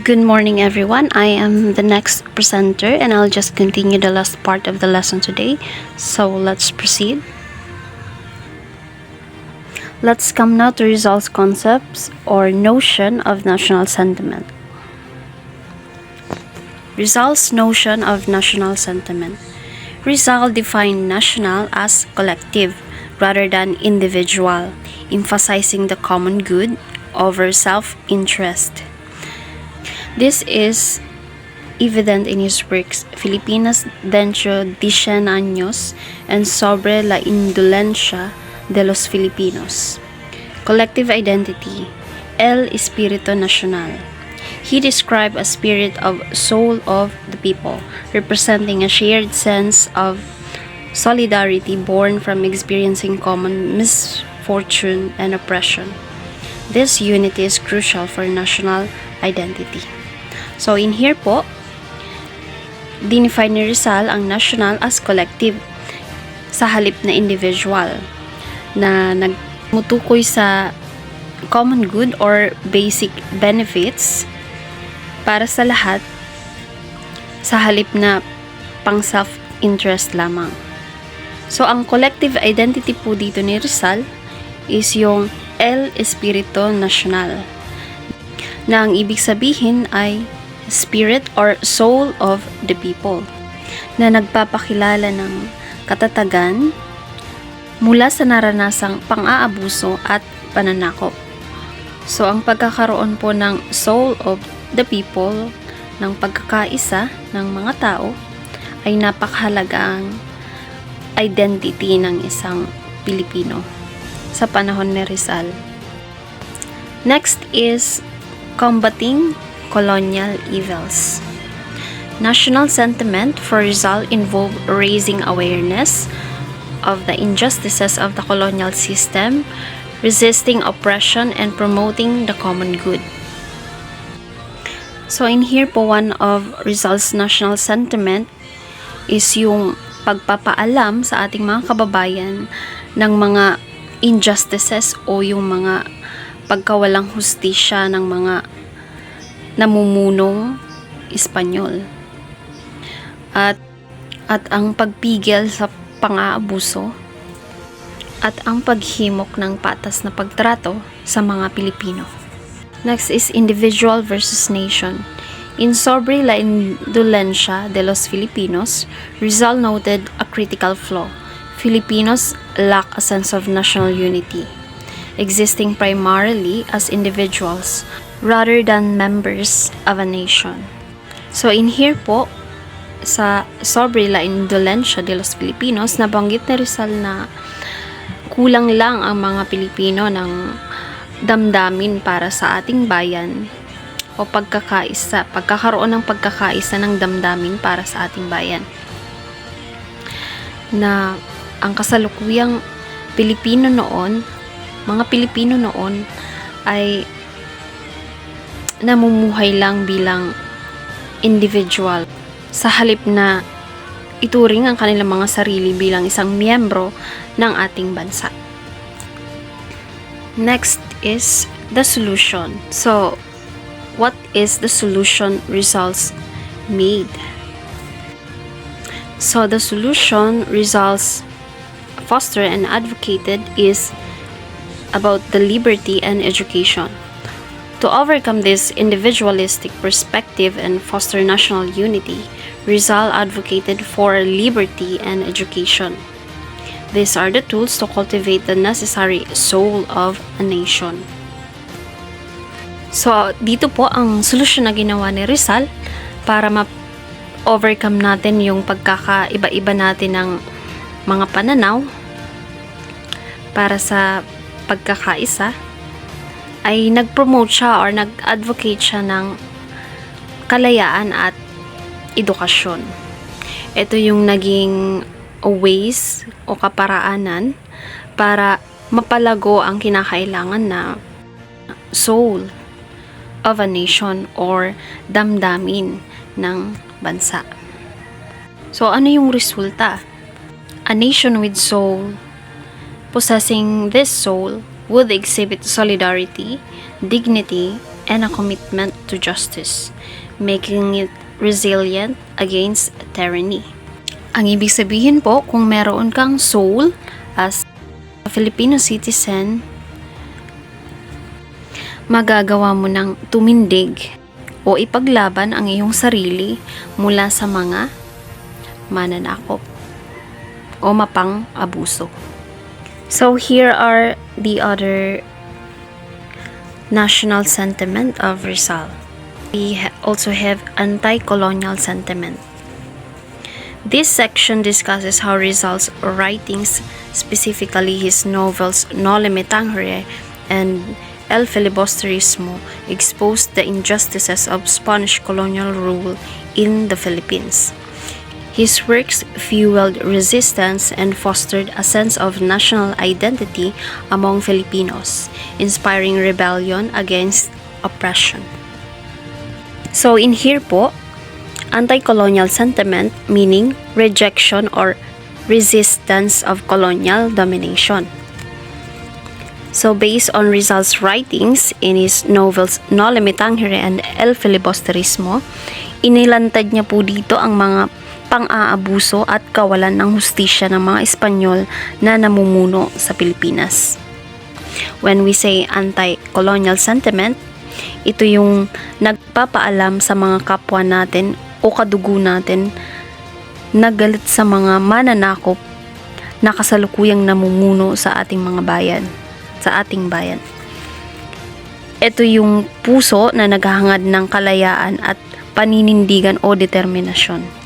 Good morning, everyone. I am the next presenter, and I'll just continue the last part of the lesson today. So let's proceed. Let's come now to Rizal's concepts or notion of national sentiment. Rizal's notion of national sentiment. Rizal defined national as collective rather than individual, emphasizing the common good over self-interest. This is evident in his works Filipinas dentro 10 años and Sobre la indolencia de los Filipinos. Collective identity, El Espíritu Nacional. He described a spirit of soul of the people, representing a shared sense of solidarity born from experiencing common misfortune and oppression. This unity is crucial for national identity. So in here po, dinefine ni Rizal ang national as collective sa halip na individual na nagmutukoy sa common good or basic benefits para sa lahat sa halip na pang self-interest lamang. So ang collective identity po dito ni Rizal is yung El Espíritu Nacional, na ang ibig sabihin ay spirit or soul of the people, na nagpapakilala ng katatagan mula sa naranasang pang-aabuso at pananakop. So ang pagkakaroon po ng soul of the people, ng pagkakaisa ng mga tao, ay napakahalagang identity ng isang Pilipino sa panahon ni Rizal. Next is combating colonial evils. National sentiment for Rizal involved raising awareness of the injustices of the colonial system, resisting oppression, and promoting the common good. So in here po, one of Rizal's national sentiment is yung pagpapaalam sa ating mga kababayan ng mga injustices o yung mga pagkawalang hustisya ng mga namumunong Espanyol. At ang pagpigil sa pang-aabuso at ang paghimok ng patas na pagtrato sa mga Pilipino. Next is individual versus nation. In Sobre la indolencia de los Filipinos, Rizal noted a critical flaw. Filipinos lack a sense of national unity, existing primarily as individuals rather than members of a nation. So in here po, sa Sobre la indolencia de los Filipinos, nabanggit ni Rizal na kulang lang ang mga Pilipino ng damdamin para sa ating bayan o pagkakaroon ng pagkakaisa ng damdamin para sa ating bayan. Na ang kasalukuyang Pilipino noon, mga Pilipino noon ay namumuhay lang bilang individual sa halip na ituring ang kanilang mga sarili bilang isang miyembro ng ating bansa. Next is the solution. So, what is the solution Rizal's made? So, the solution Rizal's fostered and advocated is about the liberty and education. To overcome this individualistic perspective and foster national unity, Rizal advocated for liberty and education. These are the tools to cultivate the necessary soul of a nation. So, dito po ang solusyon na ginawa ni Rizal para ma-overcome natin yung pagkakaiba-iba natin ng mga pananaw para sa pagkakaisa, ay nag-promote siya or nag-advocate siya ng kalayaan at edukasyon. Ito yung naging ways o kaparaanan para mapalago ang kinakailangan na soul of a nation or damdamin ng bansa. So, ano yung resulta? A nation with soul, possessing this soul, would exhibit solidarity, dignity, and a commitment to justice, making it resilient against tyranny. Ang ibig sabihin po, kung meron kang soul as a Filipino citizen, magagawa mo ng tumindig o ipaglaban ang iyong sarili mula sa mga mananakop o mapang-abuso. So here are the other national sentiment of Rizal. We also have anti-colonial sentiment. This section discusses how Rizal's writings, specifically his novels Noli Me Tangere and El Filibusterismo, exposed the injustices of Spanish colonial rule in the Philippines. His works fueled resistance and fostered a sense of national identity among Filipinos, inspiring rebellion against oppression. So in here po, anti-colonial sentiment meaning rejection or resistance of colonial domination. So based on Rizal's writings in his novels Noli Me Tangere and El Filibusterismo, inilantad niya po dito ang mga pang-aabuso at kawalan ng hustisya ng mga Espanyol na namumuno sa Pilipinas. When we say anti-colonial sentiment, ito yung nagpapaalam sa mga kapwa natin o kadugo natin na galit sa mga mananakop na kasalukuyang namumuno sa ating mga bayan, sa ating bayan. Ito yung puso na naghahangad ng kalayaan at paninindigan o determinasyon.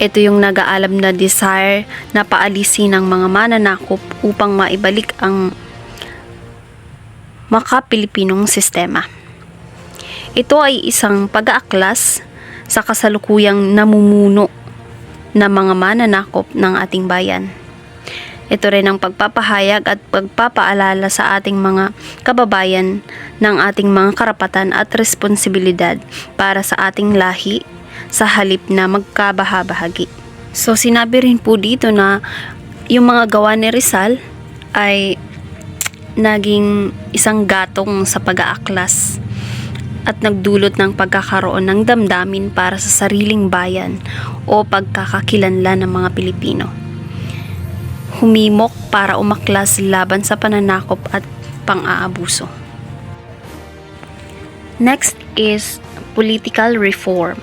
Ito yung nag-aalab na desire na paalisin ng mga mananakop upang maibalik ang maka-Pilipinong sistema. Ito ay isang pag-aaklas sa kasalukuyang namumuno na mga mananakop ng ating bayan. Ito rin ang pagpapahayag at pagpapaalala sa ating mga kababayan ng ating mga karapatan at responsibilidad para sa ating lahi sa halip na magkabahabahagi. So sinabi rin po dito na yung mga gawa ni Rizal ay naging isang gatong sa pag-aaklas at nagdulot ng pagkakaroon ng damdamin para sa sariling bayan o pagkakakilanlan ng mga Pilipino. Humimok para umaklas laban sa pananakop at pang-aabuso. Next is political reform.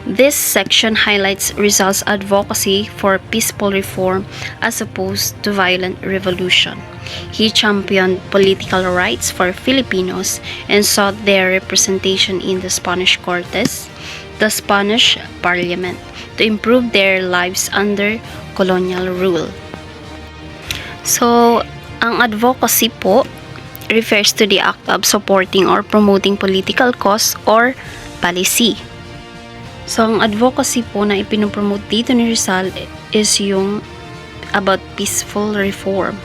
This section highlights Rizal's advocacy for peaceful reform as opposed to violent revolution. He championed political rights for Filipinos and sought their representation in the Spanish Cortes, the Spanish Parliament, to improve their lives under colonial rule. So, ang advocacy po refers to the act of supporting or promoting political cause or policy. So, ang advocacy po na ipinopromote dito ni Rizal is yung about peaceful reform.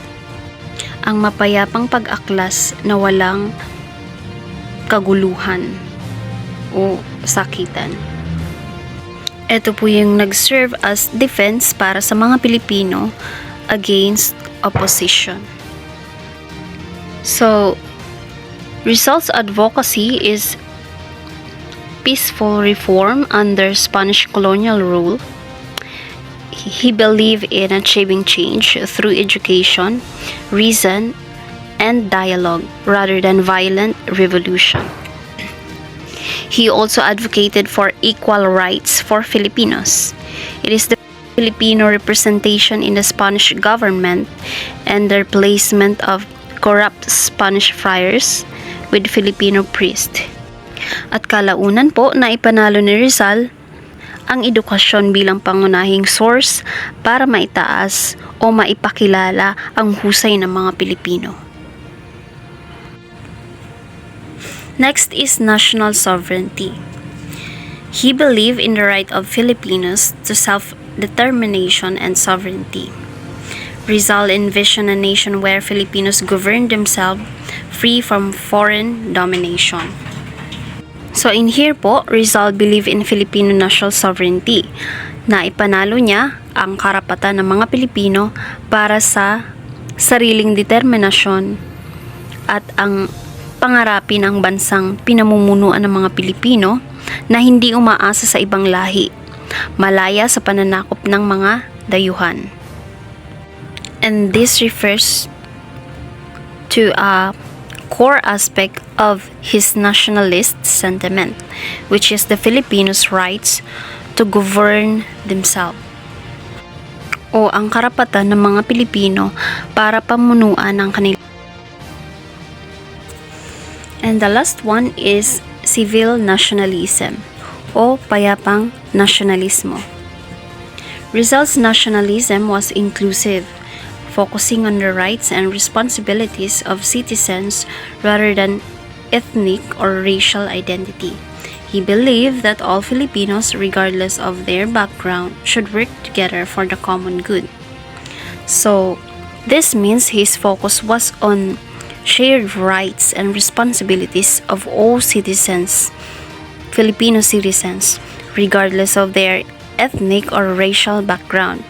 Ang mapayapang pag-aklas na walang kaguluhan o sakitan. Ito po yung nag-serve as defense para sa mga Pilipino against opposition. So, Rizal's advocacy is peaceful reform under Spanish colonial rule. He believed in achieving change through education, reason, and dialogue rather than violent revolution. He also advocated for equal rights for Filipinos. It is the Filipino representation in the Spanish government and the replacement of corrupt Spanish friars with Filipino priests. At kalaunan po na ipanalo ni Rizal ang edukasyon bilang pangunahing source para maitaas o maipakilala ang husay ng mga Pilipino. Next is national sovereignty. He believed in the right of Filipinos to self-determination and sovereignty. Rizal envisioned a nation where Filipinos govern themselves free from foreign domination. So in here po, Rizal believed in Filipino national sovereignty na ipanalo niya ang karapatan ng mga Pilipino para sa sariling determinasyon at ang pangarapin ang bansang pinamumunuan ng mga Pilipino na hindi umaasa sa ibang lahi, malaya sa pananakop ng mga dayuhan. And this refers to a core aspect of his nationalist sentiment, which is the Filipinos' rights to govern themselves, o ang karapatan ng mga Pilipino para pamunuan ang kanila. And the last one is civil nationalism o payapang nasyonalismo. Rizal's nationalism was inclusive, focusing on the rights and responsibilities of citizens rather than ethnic or racial identity. He believed that all Filipinos, regardless of their background, should work together for the common good. So, this means his focus was on shared rights and responsibilities of all citizens, Filipino citizens, regardless of their ethnic or racial background.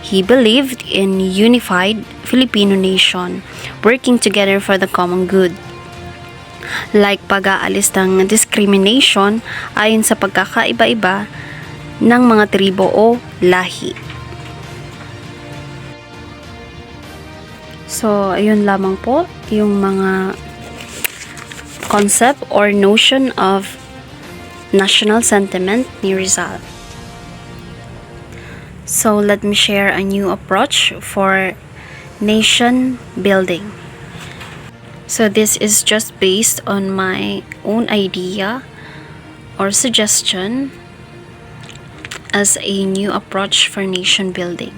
He believed in unified Filipino nation, working together for the common good. Like pag-aalis ng discrimination ayon sa pagkakaiba-iba ng mga tribo o lahi. So, ayun lamang po yung mga concept or notion of national sentiment ni Rizal. So, let me share a new approach for nation building. So, this is just based on my own idea or suggestion as a new approach for nation building.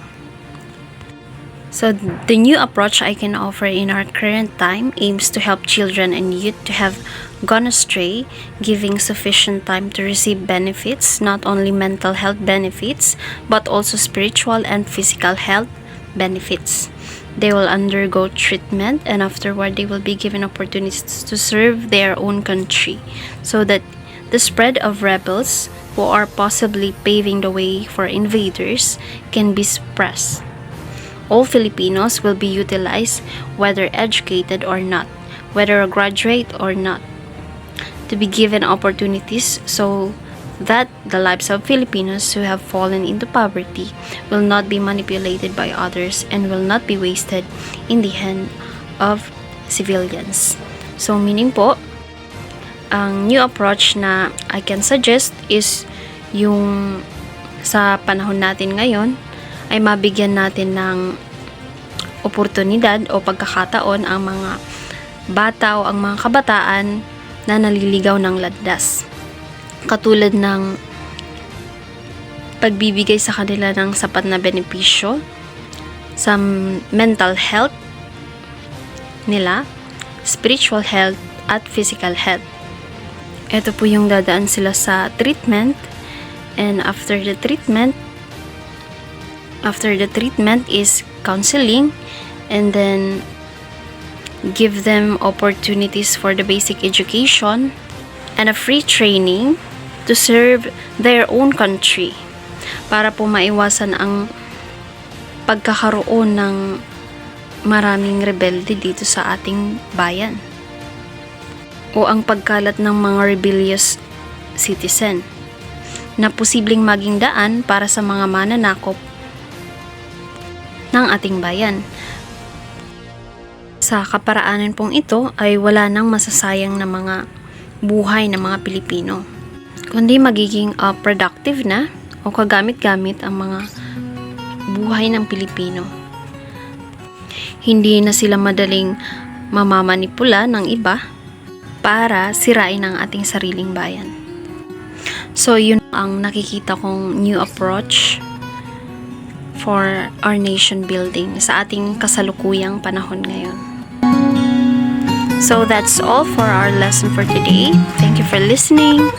So, the new approach I can offer in our current time aims to help children and youth to have gone astray, giving sufficient time to receive benefits, not only mental health benefits, but also spiritual and physical health benefits. They will undergo treatment and afterward they will be given opportunities to serve their own country so that the spread of rebels who are possibly paving the way for invaders can be suppressed. All Filipinos will be utilized, whether educated or not, whether a graduate or not, to be given opportunities so that the lives of Filipinos who have fallen into poverty will not be manipulated by others and will not be wasted in the hand of civilians. So, meaning po, ang new approach na I can suggest is yung sa panahon natin ngayon, ay mabigyan natin ng oportunidad o pagkakataon ang mga bata o ang mga kabataan na naliligaw ng landas. Katulad ng pagbibigay sa kanila ng sapat na benepisyo sa mental health nila, spiritual health, at physical health. Ito po yung dadaan sila sa treatment, and after the treatment is counseling, and then give them opportunities for the basic education and a free training to serve their own country para po maiwasan ang pagkakaroon ng maraming rebelde dito sa ating bayan o ang pagkalat ng mga rebellious citizen na posibleng maging daan para sa mga mananakop ng ating bayan. Sa kaparaanan pong ito ay wala nang masasayang na mga buhay ng mga Pilipino, kundi magiging productive na o kagamit-gamit ang mga buhay ng Pilipino. Hindi na sila madaling mamamanipula ng iba para sirain ang ating sariling bayan. So, yun ang nakikita kong new approach for our nation building sa ating kasalukuyang panahon ngayon. So, that's all for our lesson for today. Thank you for listening.